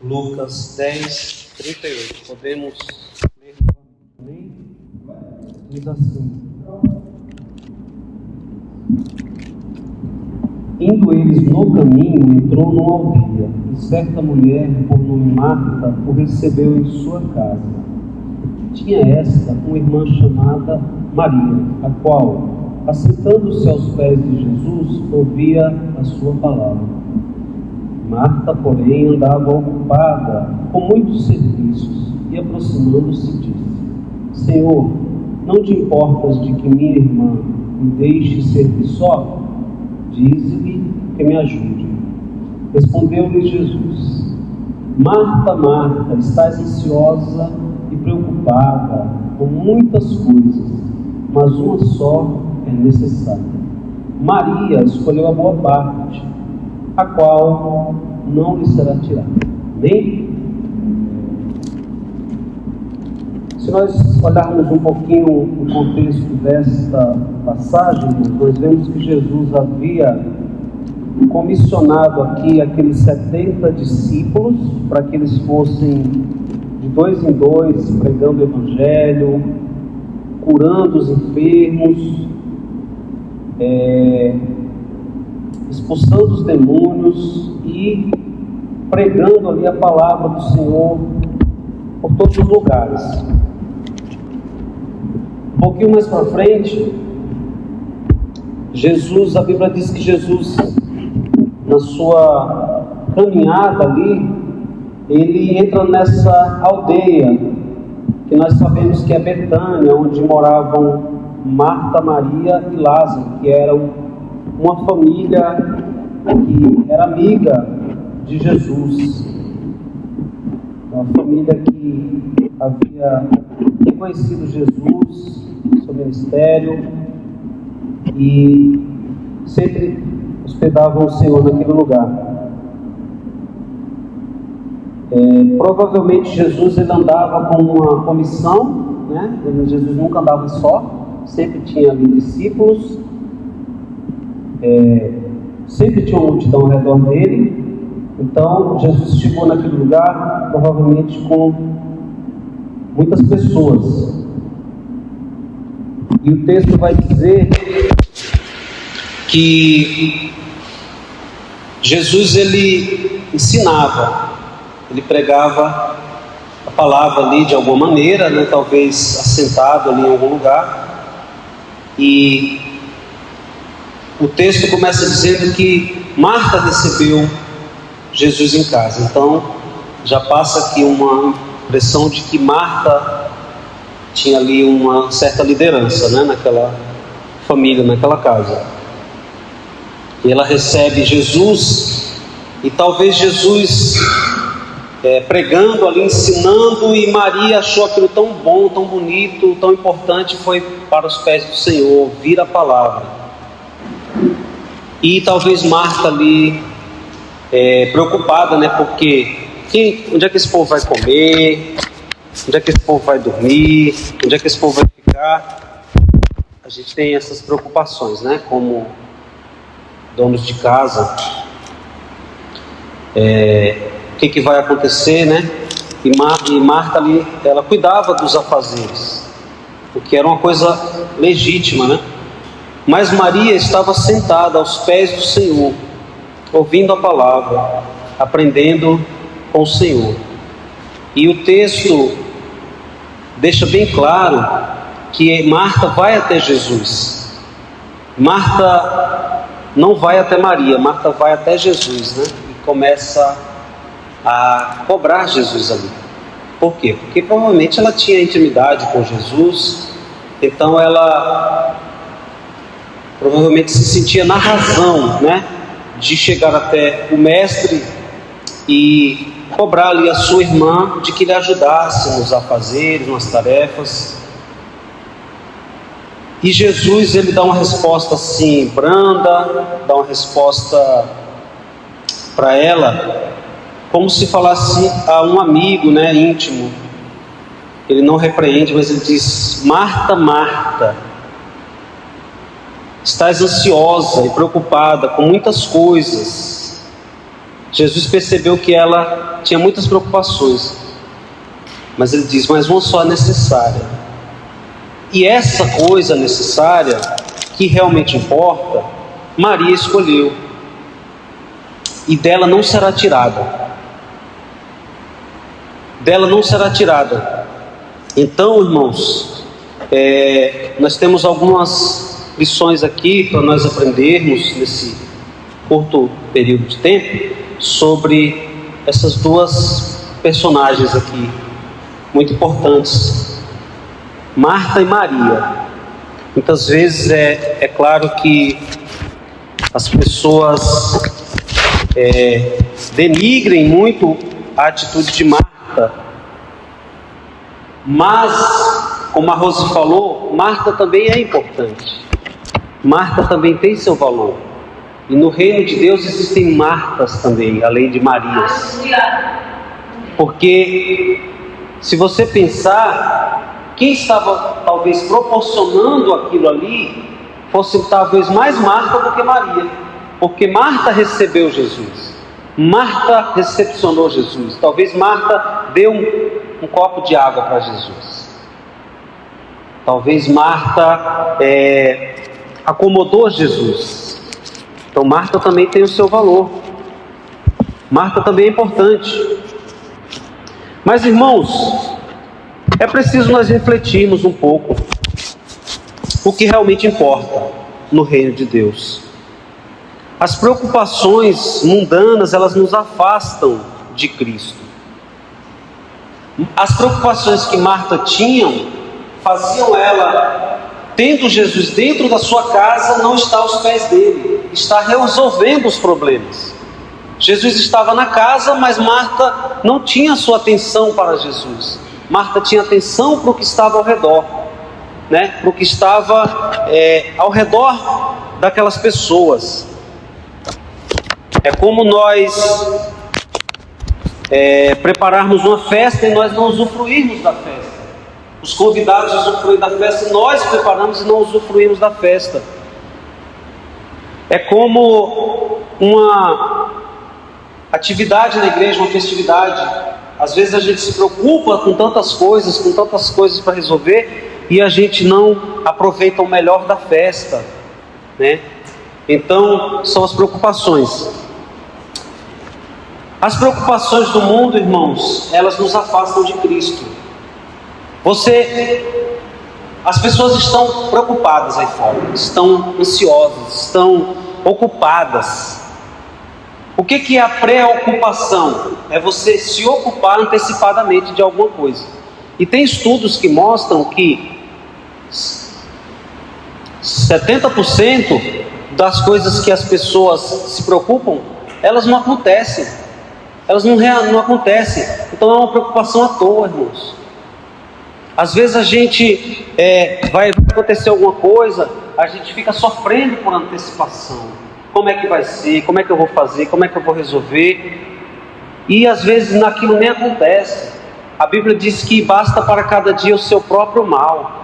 Lucas 10, 38. Podemos ler novamente? Diz assim: Indo eles no caminho, entrou numa aldeia, e certa mulher, por nome Marta, o recebeu em sua casa. Tinha esta uma irmã chamada Maria, a qual, assentando-se aos pés de Jesus, ouvia a sua palavra. Marta, porém, andava ocupada com muitos serviços, e aproximando-se disse: Senhor, não te importas de que minha irmã me deixe servir só? Dize-lhe que me ajude. Respondeu-lhe Jesus: Marta, Marta, estás ansiosa e preocupada com muitas coisas, mas uma só é necessária. Maria escolheu a boa parte, a qual não lhe será tirada. Amém? Se nós olharmos um pouquinho o contexto desta passagem, nós vemos que Jesus havia comissionado aqui aqueles 70 discípulos para que eles fossem de 2 em 2 pregando o Evangelho, curando os enfermos, expulsando os demônios e pregando ali a palavra do Senhor por todos os lugares. Um pouquinho mais para frente, Jesus, a Bíblia diz que Jesus, na sua caminhada ali, ele entra nessa aldeia, que nós sabemos que é Betânia, onde moravam Marta, Maria e Lázaro, que eram uma família que era amiga de Jesus, uma família que havia reconhecido Jesus, seu ministério, e sempre hospedavam o Senhor naquele lugar. Provavelmente Jesus ele andava com uma comissão, né? Jesus nunca andava só, sempre tinha ali discípulos, sempre tinha uma multidão ao redor dele. Então Jesus chegou naquele lugar provavelmente com muitas pessoas, e o texto vai dizer que Jesus ele ensinava, ele pregava a palavra ali de alguma maneira, né? Talvez assentado ali em algum lugar, e o texto começa dizendo que Marta recebeu Jesus em casa. Então já passa aqui uma impressão de que Marta tinha ali uma certa liderança, né? Naquela família, naquela casa. E ela recebe Jesus, e talvez Jesus pregando ali, ensinando, e Maria achou aquilo tão bom, tão bonito, tão importante, foi para os pés do Senhor, ouvir a palavra. E talvez Marta ali, preocupada, né? Porque onde é que esse povo vai comer? Onde é que esse povo vai dormir? Onde é que esse povo vai ficar? A gente tem essas preocupações, né? Como donos de casa. O que vai acontecer, né? E Marta ali, ela cuidava dos afazeres, porque era uma coisa legítima, né? Mas Maria estava sentada aos pés do Senhor, ouvindo a palavra, aprendendo com o Senhor. E o texto deixa bem claro que Marta vai até Jesus. Marta não vai até Maria, Marta vai até Jesus, né? E começa a cobrar Jesus ali. Por quê? Porque provavelmente ela tinha intimidade com Jesus, então ela provavelmente se sentia na razão, né, de chegar até o mestre e cobrar ali a sua irmã de que lhe ajudasse nos afazeres, nas tarefas. E Jesus ele dá uma resposta assim branda, dá uma resposta para ela como se falasse a um amigo, né, íntimo. Ele não repreende, mas ele diz: Marta, Marta, estás ansiosa e preocupada com muitas coisas, Jesus percebeu que ela tinha muitas preocupações, mas ele diz: mas uma só é necessária. E essa coisa necessária, que realmente importa, Maria escolheu, e dela não será tirada. Dela não será tirada. Então, irmãos, nós temos algumas lições aqui para nós aprendermos nesse curto período de tempo sobre essas duas personagens aqui, muito importantes, Marta e Maria. Muitas vezes é claro que as pessoas denigrem muito a atitude de Marta, mas, como a Rose falou, Marta também é importante. Marta também tem seu valor. E no reino de Deus existem Martas também, além de Marias. Porque, se você pensar, quem estava talvez proporcionando aquilo ali, fosse talvez mais Marta do que Maria. Porque Marta recebeu Jesus. Marta recepcionou Jesus. Talvez Marta deu um copo de água para Jesus. Talvez Marta acomodou Jesus. Então Marta também tem o seu valor. Marta também é importante. Mas, irmãos, é preciso nós refletirmos um pouco o que realmente importa no reino de Deus. As preocupações mundanas, elas nos afastam de Cristo. As preocupações que Marta tinha faziam ela, tendo Jesus dentro da sua casa, não estar aos pés dele, estar resolvendo os problemas. Jesus estava na casa, mas Marta não tinha sua atenção para Jesus. Marta tinha atenção para o que estava ao redor, para o que estava ao redor daquelas pessoas. É como nós prepararmos uma festa e nós não usufruirmos da festa. Os convidados usufruem da festa e nós preparamos e não usufruímos da festa. É como uma atividade na igreja, uma festividade. Às vezes a gente se preocupa com tantas coisas para resolver, e a gente não aproveita o melhor da festa, Então, são as preocupações. As preocupações do mundo, irmãos, elas nos afastam de Cristo. As pessoas estão preocupadas aí fora, estão ansiosas, estão ocupadas. O que é a preocupação? É você se ocupar antecipadamente de alguma coisa. E tem estudos que mostram que 70% das coisas que as pessoas se preocupam, elas não acontecem. Elas não acontecem. Então é uma preocupação à toa, irmãos. Às vezes a gente vai acontecer alguma coisa, a gente fica sofrendo por antecipação. Como é que vai ser? Como é que eu vou fazer? Como é que eu vou resolver? E às vezes naquilo nem acontece. A Bíblia diz que basta para cada dia o seu próprio mal.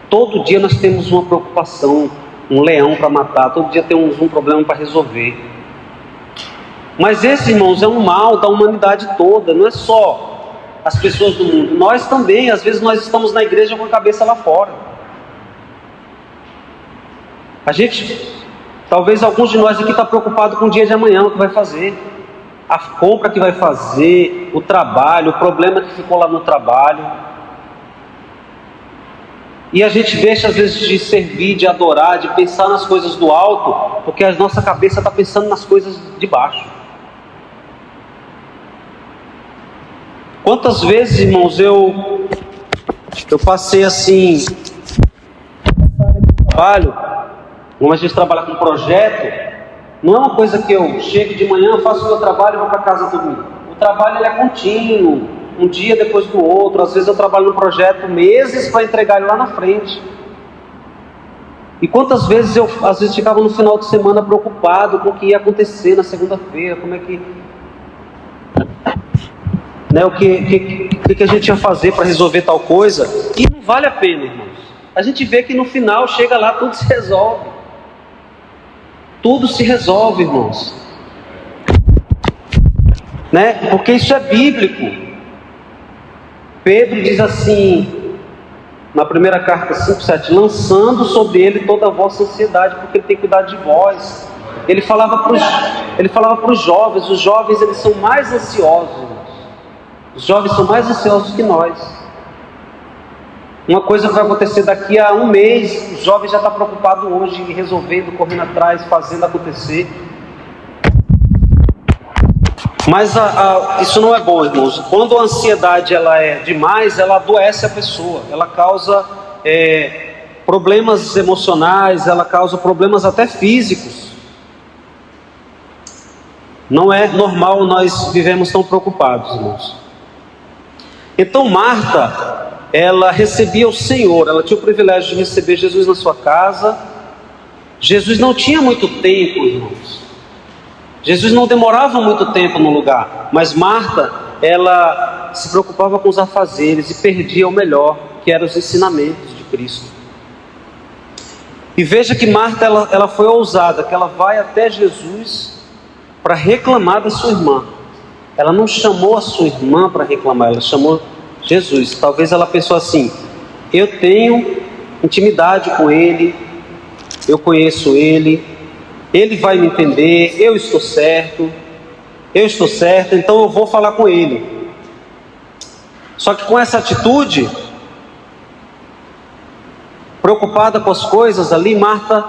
Todo dia nós temos uma preocupação, um leão para matar, todo dia temos um problema para resolver. Mas esse, irmãos, é um mal da humanidade toda, não é só as pessoas do mundo. Nós também, às vezes nós estamos na igreja com a cabeça lá fora. Talvez alguns de nós aqui estão preocupados com o dia de amanhã, o que vai fazer, a compra que vai fazer, o trabalho, o problema que ficou lá no trabalho. E a gente deixa às vezes de servir, de adorar, de pensar nas coisas do alto, porque a nossa cabeça está pensando nas coisas de baixo. Quantas vezes, irmãos, eu passei assim, trabalho, como a gente trabalha com projeto, não é uma coisa que eu chego de manhã, faço o meu trabalho e vou para casa dormir. O trabalho ele é contínuo, um dia depois do outro. Às vezes eu trabalho no projeto meses para entregar ele lá na frente. E quantas vezes eu ficava no final de semana preocupado com o que ia acontecer na segunda-feira, como é que... o que a gente ia fazer para resolver tal coisa. E não vale a pena, irmãos. A gente vê que no final, chega lá, tudo se resolve. Tudo se resolve, irmãos. né? Porque isso é bíblico. Pedro diz assim, na primeira carta 5:7, lançando sobre ele toda a vossa ansiedade, porque ele tem cuidado de vós. Ele falava para os jovens, os jovens eles são mais ansiosos, os jovens são mais ansiosos que nós. Uma coisa vai acontecer daqui a um mês, o jovem já está preocupado hoje, resolvendo, correndo atrás, fazendo acontecer. Mas isso não é bom, irmãos. Quando a ansiedade ela é demais, ela adoece a pessoa, ela causa problemas emocionais, ela causa problemas até físicos. Não é normal nós vivemos tão preocupados, irmãos. Então Marta, ela recebia o Senhor, ela tinha o privilégio de receber Jesus na sua casa. Jesus não tinha muito tempo, irmãos. Jesus não demorava muito tempo no lugar, mas Marta, ela se preocupava com os afazeres e perdia o melhor, que eram os ensinamentos de Cristo. E veja que Marta, ela foi ousada, que ela vai até Jesus para reclamar da sua irmã. Ela não chamou a sua irmã para reclamar, ela chamou Jesus. Talvez ela pensou assim: eu tenho intimidade com ele, eu conheço ele, ele vai me entender, eu estou certo, então eu vou falar com ele. Só que com essa atitude, preocupada com as coisas ali, Marta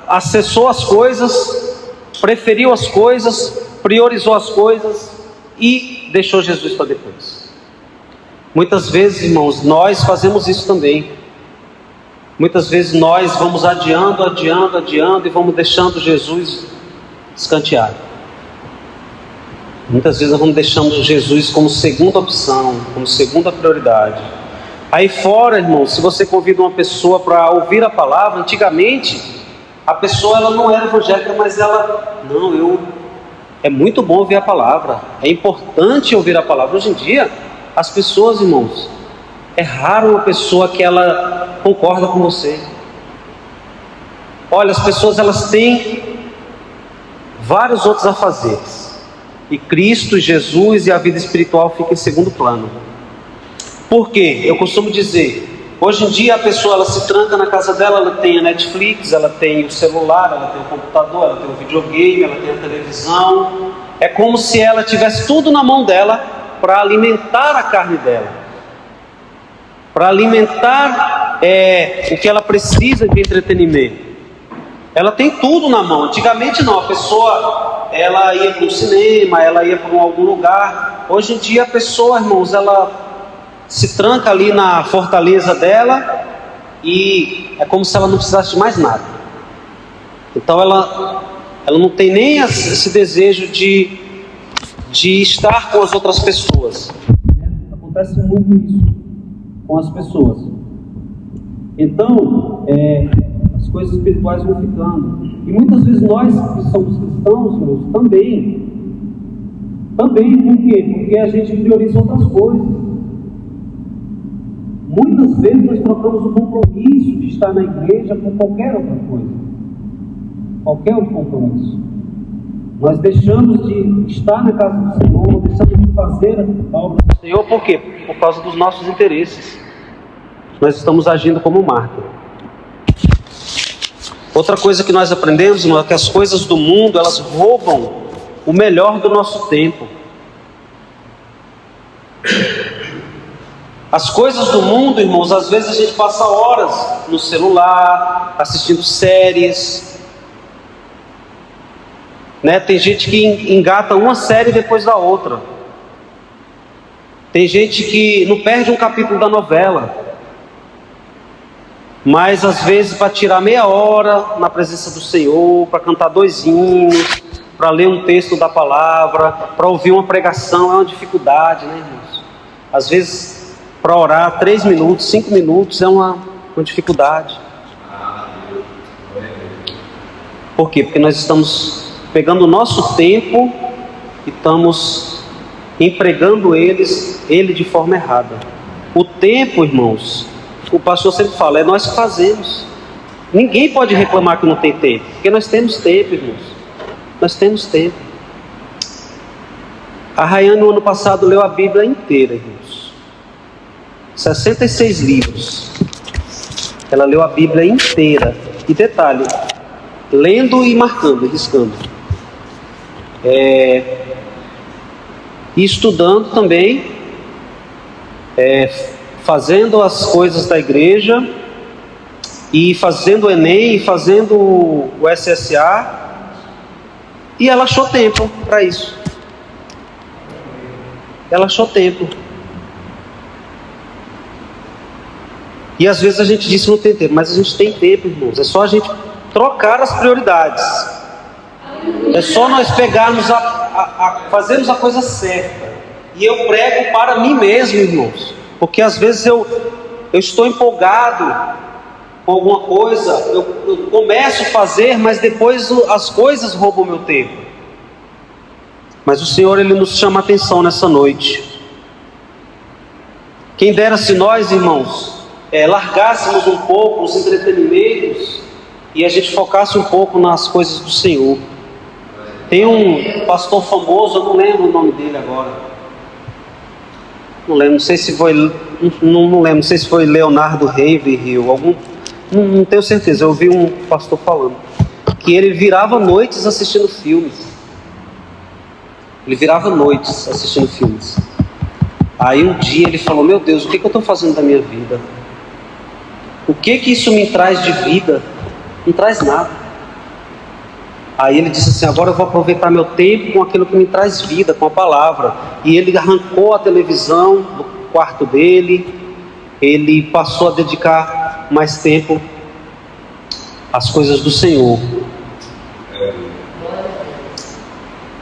acessou as coisas, preferiu as coisas, priorizou as coisas e deixou Jesus para depois. Muitas vezes, irmãos, nós fazemos isso também. Muitas vezes nós vamos adiando e vamos deixando Jesus escanteado. Muitas vezes nós vamos deixando Jesus como segunda opção, como segunda prioridade. Aí fora, irmãos, se você convida uma pessoa para ouvir a palavra, antigamente a pessoa ela não era evangélica, mas é muito bom ouvir a palavra, é importante ouvir a palavra. Hoje em dia, as pessoas, irmãos, é raro uma pessoa que ela concorda com você. Olha, as pessoas elas têm vários outros afazeres, e Cristo, Jesus e a vida espiritual ficam em segundo plano. Por quê? Eu costumo dizer, hoje em dia a pessoa ela se tranca na casa dela, ela tem a Netflix, ela tem o celular, ela tem o computador, ela tem o videogame, ela tem a televisão. É como se ela tivesse tudo na mão dela para alimentar a carne dela, para alimentar o que ela precisa de entretenimento. Ela tem tudo na mão. Antigamente não, a pessoa ela ia para um cinema, ela ia para algum lugar. Hoje em dia a pessoa, irmãos, ela se tranca ali na fortaleza dela e é como se ela não precisasse de mais nada. Então ela não tem nem esse desejo de estar com as outras pessoas. Acontece muito isso com as pessoas. Então as coisas espirituais vão ficando. E muitas vezes nós que somos cristãos, irmãos, também, por quê? Porque a gente prioriza outras coisas. Muitas vezes nós trocamos o compromisso de estar na igreja por qualquer outra coisa, qualquer outro compromisso. Nós deixamos de estar na casa do Senhor, deixamos de fazer a obra do Senhor, por quê? Por causa dos nossos interesses. Nós estamos agindo como Marta. Outra coisa que nós aprendemos, irmão, é que as coisas do mundo, elas roubam o melhor do nosso tempo. As coisas do mundo, irmãos, às vezes a gente passa horas no celular, assistindo séries, né? Tem gente que engata uma série depois da outra. Tem gente que não perde um capítulo da novela, mas às vezes para tirar meia hora na presença do Senhor, para cantar 2 hinos, para ler um texto da palavra, para ouvir uma pregação, é uma dificuldade, né, irmãos? Às vezes para orar 3 minutos, 5 minutos é uma dificuldade. Por quê? Porque nós estamos pegando o nosso tempo e estamos empregando ele de forma errada. O tempo, irmãos, o pastor sempre fala, é nós que fazemos. Ninguém pode reclamar que não tem tempo, porque nós temos tempo, irmãos. Nós temos tempo. A Rayane, no ano passado, leu a Bíblia inteira, irmãos. 66 livros. Ela leu a Bíblia inteira. E detalhe, lendo e marcando, riscando. E estudando também, fazendo as coisas da igreja, e fazendo o Enem, e fazendo o SSA, e ela achou tempo para isso. Ela achou tempo. E às vezes a gente diz que não tem tempo, mas a gente tem tempo, irmãos. É só a gente trocar as prioridades. É só nós pegarmos fazermos a coisa certa. E eu prego para mim mesmo, irmãos. Porque às vezes eu estou empolgado com alguma coisa, eu começo a fazer, mas depois as coisas roubam meu tempo. Mas o Senhor, Ele nos chama a atenção nessa noite. Quem dera se nós, irmãos, largássemos um pouco os entretenimentos e a gente focasse um pouco nas coisas do Senhor. Tem um pastor famoso, eu não lembro o nome dele agora. Não lembro, não sei se foi Leonardo Ravenhill, não tenho certeza. Eu ouvi um pastor falando que ele virava noites assistindo filmes. Ele virava noites assistindo filmes. Aí um dia ele falou: meu Deus, o que eu estou fazendo da minha vida? O que isso me traz de vida? Não traz nada. Aí ele disse assim: agora eu vou aproveitar meu tempo com aquilo que me traz vida, com a palavra. E ele arrancou a televisão do quarto dele. Ele passou a dedicar mais tempo às coisas do Senhor.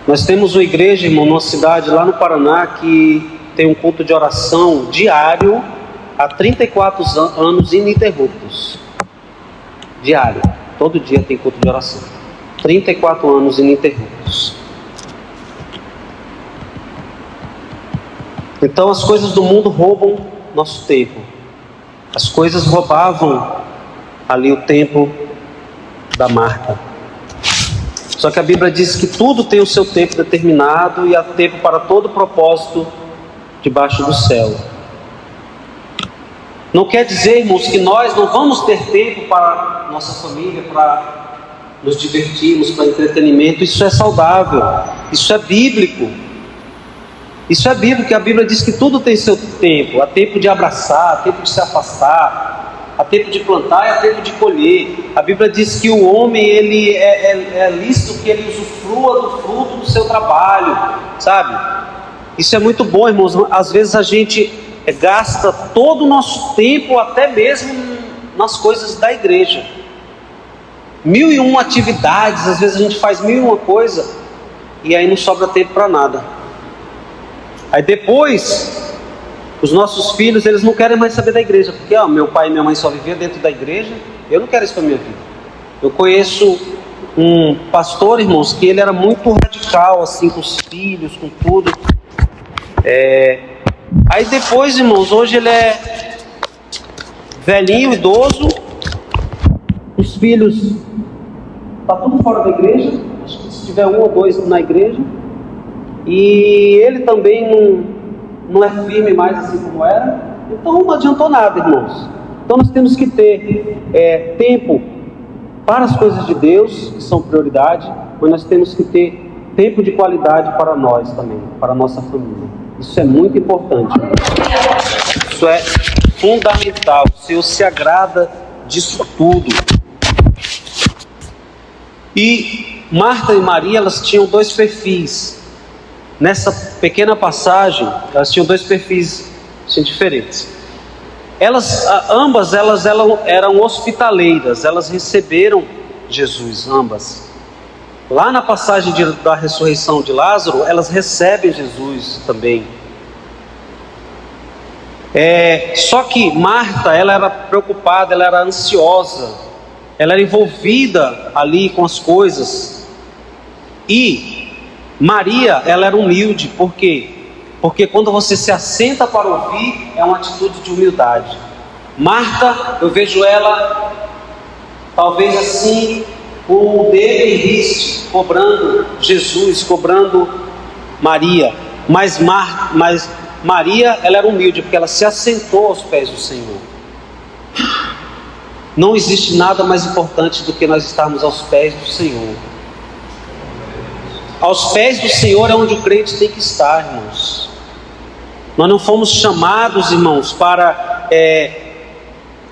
Nós temos uma igreja, irmão, numa cidade lá no Paraná, que tem um culto de oração diário há 34 anos ininterruptos. Diário, todo dia tem culto de oração. 34 anos ininterruptos. Então as coisas do mundo roubam nosso tempo. As coisas roubavam ali o tempo da Marta. Só que a Bíblia diz que tudo tem o seu tempo determinado e há tempo para todo propósito debaixo do céu. Não quer dizer, irmãos, que nós não vamos ter tempo para nossa família, para nos divertirmos, para entretenimento. Isso é saudável, isso é bíblico. Isso é bíblico, que a Bíblia diz que tudo tem seu tempo. Há tempo de abraçar, há tempo de se afastar, há tempo de plantar e há tempo de colher. A Bíblia diz que o homem, ele é lícito que ele usufrua do fruto do seu trabalho, sabe? Isso é muito bom, irmãos. Às vezes a gente gasta todo o nosso tempo, até mesmo nas coisas da igreja. 1001 atividades, às vezes a gente faz 1001 coisa e aí não sobra tempo para nada. Aí depois, os nossos filhos, eles não querem mais saber da igreja, porque meu pai e minha mãe só viviam dentro da igreja. Eu não quero isso para minha vida. Eu conheço um pastor, irmãos, que ele era muito radical, assim, com os filhos, com tudo. Aí depois, irmãos, hoje ele é velhinho, idoso, os filhos tá tudo fora da igreja, acho que se tiver um ou dois na igreja, e ele também não é firme mais assim como era. Então não adiantou nada, irmãos. Então nós temos que ter tempo para as coisas de Deus, que são prioridade, mas nós temos que ter tempo de qualidade para nós também, para a nossa família. Isso é muito importante, irmãos. Isso é fundamental. O Senhor se agrada disso tudo. E Marta e Maria, elas tinham dois perfis. Nessa pequena passagem, elas tinham dois perfis assim, diferentes. Ambas eram hospitaleiras, elas receberam Jesus, ambas. Lá na passagem da ressurreição de Lázaro, elas recebem Jesus também. Só que Marta, ela era preocupada, ela era ansiosa, ela era envolvida ali com as coisas. E Maria, ela era humilde. Por quê? Porque quando você se assenta para ouvir, é uma atitude de humildade. Marta, eu vejo ela talvez assim, com o dedo em riste, cobrando Jesus, cobrando Maria. Mas Maria, ela era humilde, porque ela se assentou aos pés do Senhor. Não existe nada mais importante do que nós estarmos aos pés do Senhor. Aos pés do Senhor é onde o crente tem que estar, irmãos. Nós não fomos chamados, irmãos, para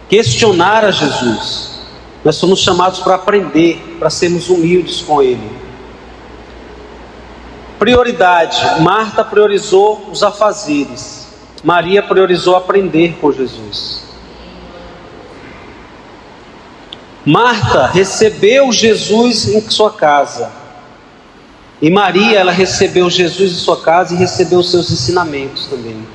questionar a Jesus. Nós somos chamados para aprender, para sermos humildes com Ele. Prioridade: Marta priorizou os afazeres, Maria priorizou aprender com Jesus. Marta recebeu Jesus em sua casa, e Maria, ela recebeu Jesus em sua casa e recebeu os seus ensinamentos também.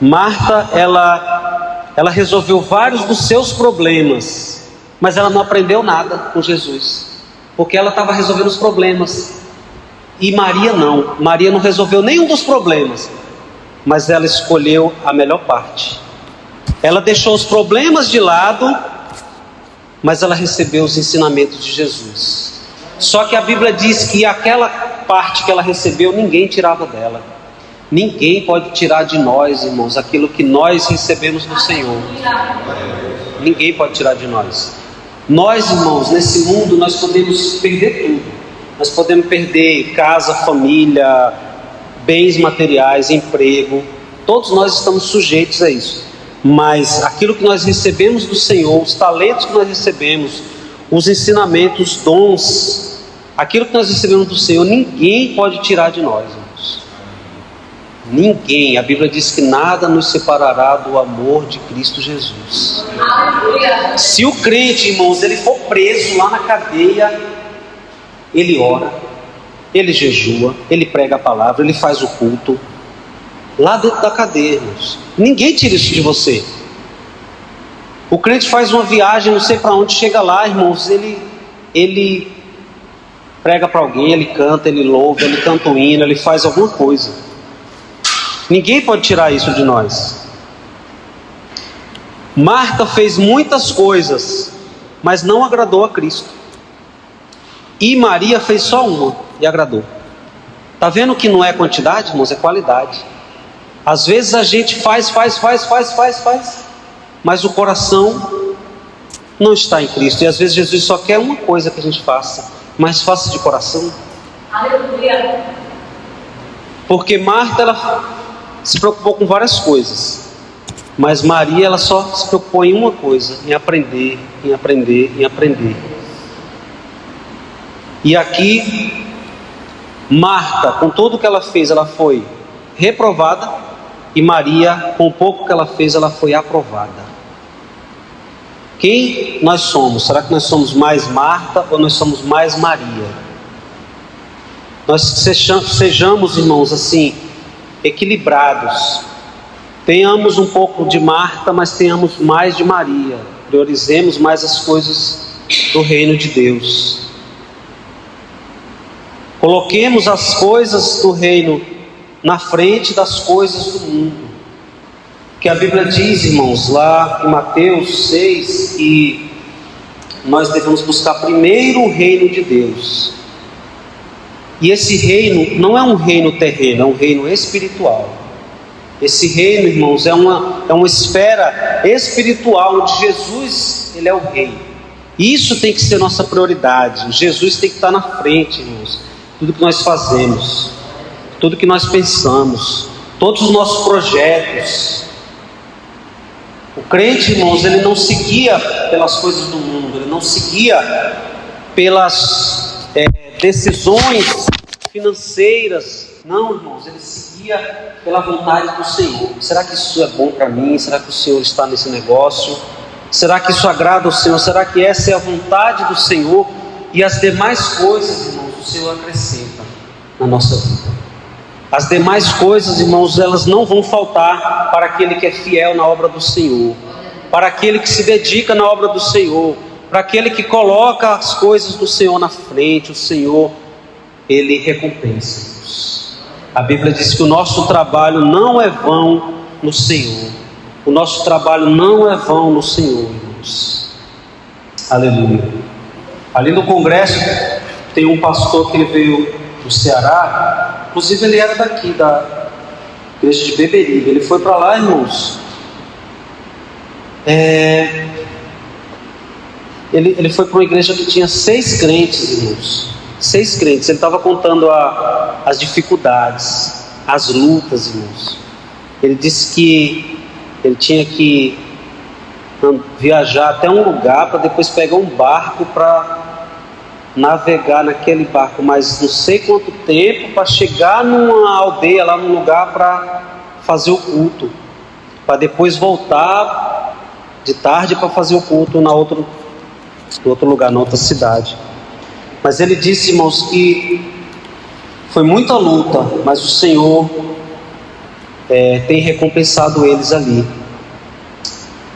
Marta, ela resolveu vários dos seus problemas, mas ela não aprendeu nada com Jesus, porque ela estava resolvendo os problemas. E Maria não resolveu nenhum dos problemas, mas ela escolheu a melhor parte. Ela deixou os problemas de lado, mas ela recebeu os ensinamentos de Jesus. Só que a Bíblia diz que aquela parte que ela recebeu, ninguém tirava dela. Ninguém pode tirar de nós, irmãos, aquilo que nós recebemos do Senhor. Ninguém pode tirar de nós. Nós, irmãos, nesse mundo nós podemos perder tudo. Nós podemos perder casa, família, bens materiais, emprego. Todos nós estamos sujeitos a isso. Mas aquilo que nós recebemos do Senhor, os talentos que nós recebemos, os ensinamentos, dons, aquilo que nós recebemos do Senhor, ninguém pode tirar de nós, irmãos. Ninguém. A Bíblia diz que nada nos separará do amor de Cristo Jesus. Se o crente, irmãos, ele for preso lá na cadeia, ele ora, ele jejua, ele prega a palavra, ele faz o culto lá dentro da cadeia, irmãos. Ninguém tira isso de você. O crente faz uma viagem, não sei para onde, chega lá, irmãos, ele prega para alguém, ele canta, ele louva, ele canta um hino, ele faz alguma coisa. Ninguém pode tirar isso de nós. Marta fez muitas coisas, mas não agradou a Cristo. E Maria fez só uma e agradou. Está vendo que não é quantidade, irmãos, é qualidade. Às vezes a gente faz, mas o coração não está em Cristo. E às vezes Jesus só quer uma coisa que a gente faça, mas faça de coração. Aleluia. Porque Marta, ela se preocupou com várias coisas, mas Maria, ela só se preocupou em uma coisa: em aprender, em aprender, em aprender. E aqui, Marta, com tudo que ela fez, ela foi reprovada, e Maria, com o pouco que ela fez, ela foi aprovada. Quem nós somos? Será que nós somos mais Marta ou nós somos mais Maria? Nós sejamos, irmãos, assim, equilibrados. Tenhamos um pouco de Marta, mas tenhamos mais de Maria. Priorizemos mais as coisas do reino de Deus. Coloquemos as coisas do reino na frente das coisas do mundo. Que a Bíblia diz, irmãos, lá em Mateus 6, que nós devemos buscar primeiro o reino de Deus. E esse reino não é um reino terreno, é um reino espiritual. Esse reino, irmãos, é uma esfera espiritual onde Jesus, ele é o rei. Isso tem que ser nossa prioridade. Jesus tem que estar na frente, irmãos. Tudo que nós fazemos, tudo que nós pensamos, todos os nossos projetos. O crente, irmãos, ele não se guia pelas coisas do mundo, ele não se guia pelas decisões financeiras. Não, irmãos, ele se guia pela vontade do Senhor. Será que isso é bom para mim? Será que o Senhor está nesse negócio? Será que isso agrada ao Senhor? Será que essa é a vontade do Senhor? E as demais coisas, irmãos, o Senhor acrescenta na nossa vida. As demais coisas, irmãos, elas não vão faltar para aquele que é fiel na obra do Senhor, para aquele que se dedica na obra do Senhor, para aquele que coloca as coisas do Senhor na frente. O Senhor, ele recompensa-nos. A Bíblia diz que o nosso trabalho não é vão no Senhor. O nosso trabalho não é vão no Senhor, irmãos. Aleluia. Ali no congresso tem um pastor que ele veio do Ceará, Inclusive ele era daqui, da igreja de Beberibe. Ele foi para lá, irmãos. Ele foi para uma igreja que tinha 6 crentes, irmãos. 6 crentes. Ele estava contando as dificuldades, as lutas, irmãos. Ele disse que ele tinha que viajar até um lugar para depois pegar um barco para navegar naquele barco, mas não sei quanto tempo, para chegar numa aldeia lá, num lugar para fazer o culto, para depois voltar de tarde para fazer o culto no outro lugar, na outra cidade. Mas ele disse, irmãos, que foi muita luta, mas o Senhor tem recompensado eles ali.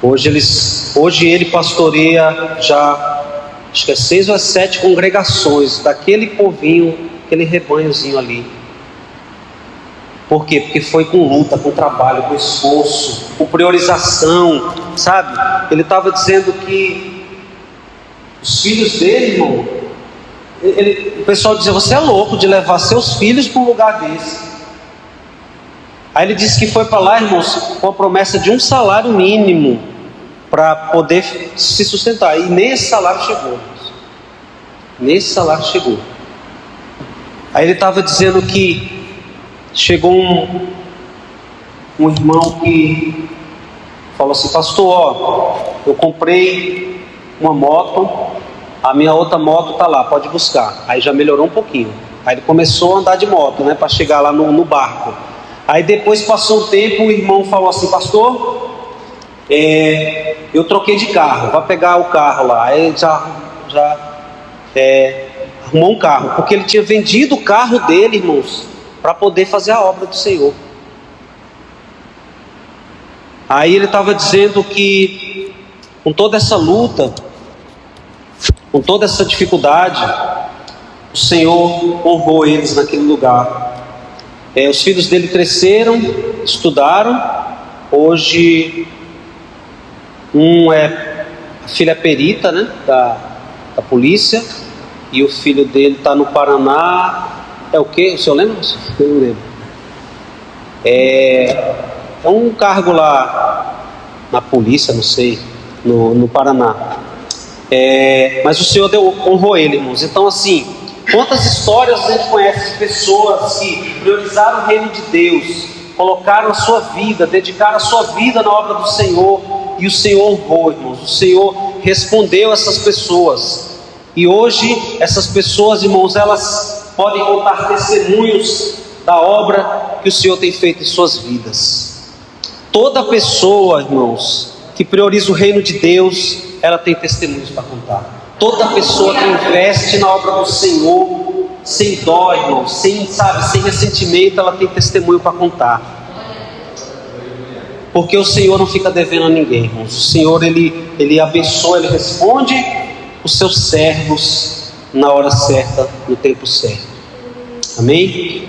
Hoje ele pastoreia já, acho que 6 ou 7 congregações daquele povinho, aquele rebanhozinho ali. Por quê? Porque foi com luta, com trabalho, com esforço, com priorização, sabe? Ele estava dizendo que os filhos dele, irmão, o pessoal dizia: você é louco de levar seus filhos para um lugar desse. Aí ele disse que foi para lá, irmãos, com a promessa de um salário mínimo para poder se sustentar. E nem esse salário chegou, irmãos. Nem esse salário chegou. Aí ele estava dizendo que chegou um irmão que falou assim: pastor, eu comprei uma moto, a minha outra moto está lá, pode buscar. Aí já melhorou um pouquinho. Aí ele começou a andar de moto, né, para chegar lá no barco. Aí depois passou um tempo, o irmão falou assim: pastor, eu troquei de carro, vai pegar o carro lá. Aí já arrumou um carro, porque ele tinha vendido o carro dele, irmãos, para poder fazer a obra do Senhor. Aí ele estava dizendo que com toda essa luta, com toda essa dificuldade, o Senhor honrou eles naquele lugar. Os filhos dele cresceram, estudaram. Hoje a filha é perita, né, da polícia, e o filho dele está no Paraná. É o quê? O senhor lembra? Eu não lembro. É um cargo lá na polícia, não sei, no Paraná. Mas o Senhor honrou ele, irmãos. Então, assim, quantas histórias a gente conhece de pessoas que priorizaram o reino de Deus, colocaram a sua vida, dedicaram a sua vida na obra do Senhor, e o Senhor honrou, irmãos. O Senhor respondeu a essas pessoas. E hoje essas pessoas, irmãos, elas podem contar testemunhos da obra que o Senhor tem feito em suas vidas. Toda pessoa, irmãos, que prioriza o reino de Deus, ela tem testemunhos para contar. Toda pessoa que investe na obra do Senhor, sem dó, irmãos, sem ressentimento, ela tem testemunho para contar. Porque o Senhor não fica devendo a ninguém, irmãos. O Senhor, Ele abençoa, Ele responde os seus servos na hora certa, no tempo certo. Amém?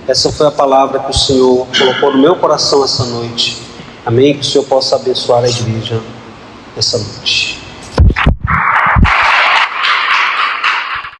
Essa foi a palavra que o Senhor colocou no meu coração essa noite. Amém? Que o Senhor possa abençoar a igreja essa noite.